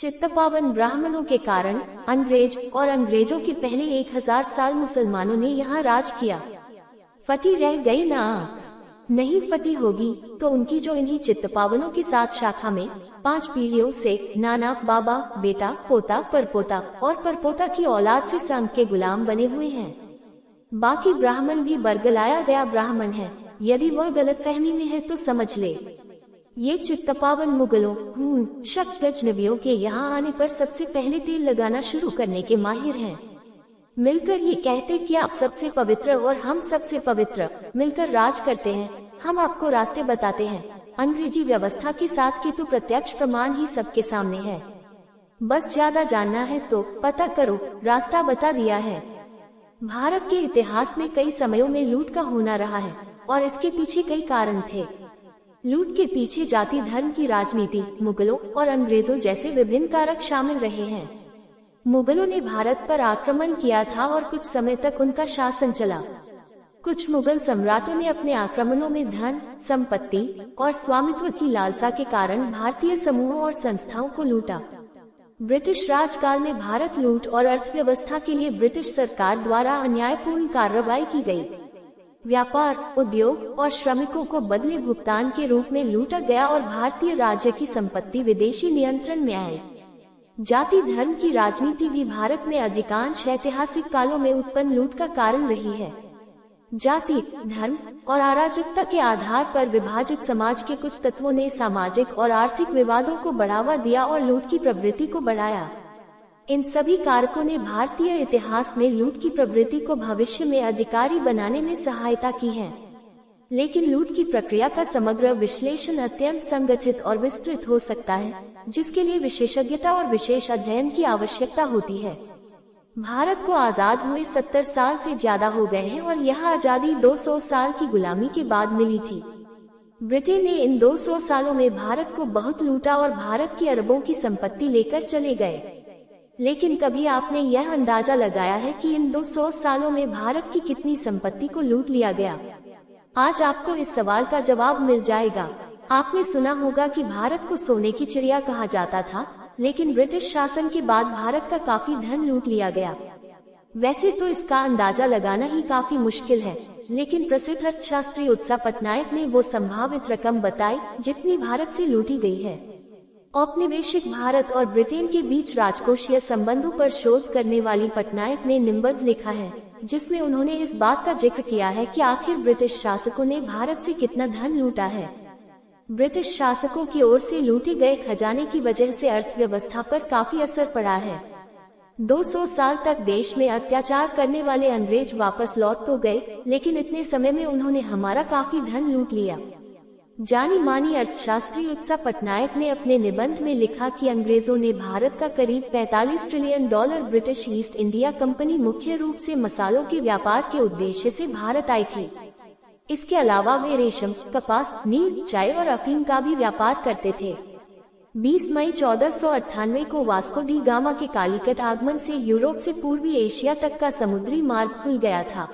चित्तपावन ब्राह्मणों के कारण अंग्रेज और अंग्रेजों के पहले 1000 साल मुसलमानों ने यहाँ राज किया। फटी रह गई ना आँख, नहीं फटी होगी तो उनकी जो इन्हीं चित्तपावनों के साथ शाखा में 5 पीढ़ियों से नाना, बाबा, बेटा, पोता, परपोता और परपोता की औलाद से संघ के गुलाम बने हुए हैं। बाकी ब्राह्मण भी बरगलाया गया ब्राह्मण है। यदि वह गलतफहमी में है तो समझ ले, ये चित्तपावन मुगलों, शक गजनबियों के यहाँ आने पर सबसे पहले तेल लगाना शुरू करने के माहिर हैं। मिलकर ये कहते कि आप सबसे पवित्र और हम सबसे पवित्र, मिलकर राज करते हैं, हम आपको रास्ते बताते हैं। अंग्रेजी व्यवस्था के साथ के तो प्रत्यक्ष प्रमाण ही सबके सामने है। बस ज्यादा जानना है तो पता करो, रास्ता बता दिया है। भारत के इतिहास में कई समयों में लूट का होना रहा है और इसके पीछे कई कारण थे। लूट के पीछे जाति धर्म की राजनीति, मुगलों और अंग्रेजों जैसे विभिन्न कारक शामिल रहे हैं। मुगलों ने भारत पर आक्रमण किया था और कुछ समय तक उनका शासन चला। कुछ मुगल सम्राटों ने अपने आक्रमणों में धन, संपत्ति और स्वामित्व की लालसा के कारण भारतीय समूहों और संस्थाओं को लूटा। ब्रिटिश राजकाल में भारत लूट और अर्थव्यवस्था के लिए ब्रिटिश सरकार द्वारा अन्यायपूर्ण कार्रवाई की गई। व्यापार, उद्योग और श्रमिकों को बदले भुगतान के रूप में लूटा गया और भारतीय राज्य की संपत्ति विदेशी नियंत्रण में आई। जाति धर्म की राजनीति भी भारत में अधिकांश ऐतिहासिक कालों में उत्पन्न लूट का कारण रही है। जाति, धर्म और अराजकता के आधार पर विभाजित समाज के कुछ तत्वों ने सामाजिक और आर्थिक विवादों को बढ़ावा दिया और लूट की प्रवृत्ति को बढ़ाया। इन सभी कारकों ने भारतीय इतिहास में लूट की प्रवृत्ति को भविष्य में अधिकारी बनाने में सहायता की है। लेकिन लूट की प्रक्रिया का समग्र विश्लेषण अत्यंत संगठित और विस्तृत हो सकता है, जिसके लिए विशेषज्ञता और विशेष अध्ययन की आवश्यकता होती है। भारत को आजाद हुए 70 साल से ज्यादा हो गए हैं और यह आजादी 200 साल की गुलामी के बाद मिली थी। ब्रिटेन ने इन 200 सालों में भारत को बहुत लूटा और भारत की अरबों की संपत्ति लेकर चले गए। लेकिन कभी आपने यह अंदाजा लगाया है कि इन 200 सालों में भारत की कितनी संपत्ति को लूट लिया गया? आज आपको इस सवाल का जवाब मिल जाएगा। आपने सुना होगा कि भारत को सोने की चिड़िया कहा जाता था, लेकिन ब्रिटिश शासन के बाद भारत का काफी धन लूट लिया गया। वैसे तो इसका अंदाजा लगाना ही काफी मुश्किल है, लेकिन प्रसिद्ध अर्थशास्त्री उत्सा पटनायक ने वो संभावित रकम बताई जितनी भारत से लूटी गई है। औपनिवेशिक भारत और ब्रिटेन के बीच राजकोषीय संबंधों पर शोध करने वाली पटनायक ने निबंध लिखा है, जिसमें उन्होंने इस बात का जिक्र किया है कि आखिर ब्रिटिश शासकों ने भारत से कितना धन लूटा है। ब्रिटिश शासकों की ओर से लूटे गए खजाने की वजह से अर्थव्यवस्था पर काफी असर पड़ा है। 200 साल तक देश में अत्याचार करने वाले अंग्रेज वापस लौट तो गए, लेकिन इतने समय में उन्होंने हमारा काफी धन लूट लिया। जानी मानी अर्थशास्त्री उत्सा पटनायक ने अपने निबंध में लिखा कि अंग्रेजों ने भारत का करीब $45 trillion British east India company मुख्य रूप से मसालों के व्यापार के उद्देश्य से भारत आई थी। इसके अलावा वे रेशम, कपास, नील, चाय और अफीम का भी व्यापार करते थे। 20 मई 1498 को वास्को डी गामा के कालीकट आगमन से यूरोप से पूर्वी एशिया तक का समुद्री मार्ग खुल गया था।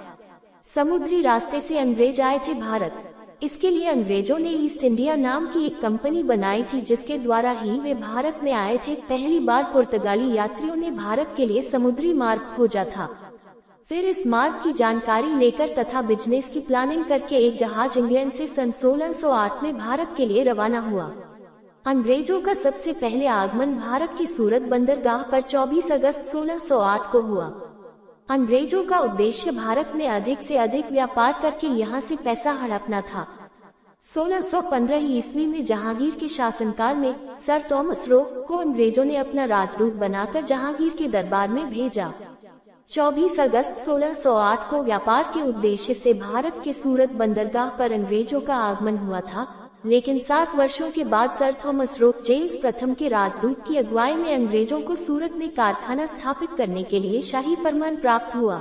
समुद्री रास्ते से अंग्रेज आए थे भारत। इसके लिए अंग्रेजों ने ईस्ट इंडिया नाम की एक कंपनी बनाई थी, जिसके द्वारा ही वे भारत में आए थे। पहली बार पुर्तगाली यात्रियों ने भारत के लिए समुद्री मार्ग खोजा था। फिर इस मार्ग की जानकारी लेकर तथा बिजनेस की प्लानिंग करके एक जहाज इंग्लैंड से सन 1608 में भारत के लिए रवाना हुआ। अंग्रेजों का सबसे पहले आगमन भारत की सूरत बंदरगाह पर 24 अगस्त 1608 को हुआ। अंग्रेजों का उद्देश्य भारत में अधिक से अधिक व्यापार करके यहाँ से पैसा हड़पना था। 1615 ईस्वी में जहांगीर के शासनकाल में सर थॉमस रो को अंग्रेजों ने अपना राजदूत बनाकर जहांगीर के दरबार में भेजा। 24 अगस्त 1608 को व्यापार के उद्देश्य से भारत के सूरत बंदरगाह पर अंग्रेजों का आगमन हुआ था, लेकिन 7 वर्षों के बाद सर थॉमस रो जेम्स प्रथम के राजदूत की अगुवाई में अंग्रेजों को सूरत में कारखाना स्थापित करने के लिए शाही फरमान प्राप्त हुआ।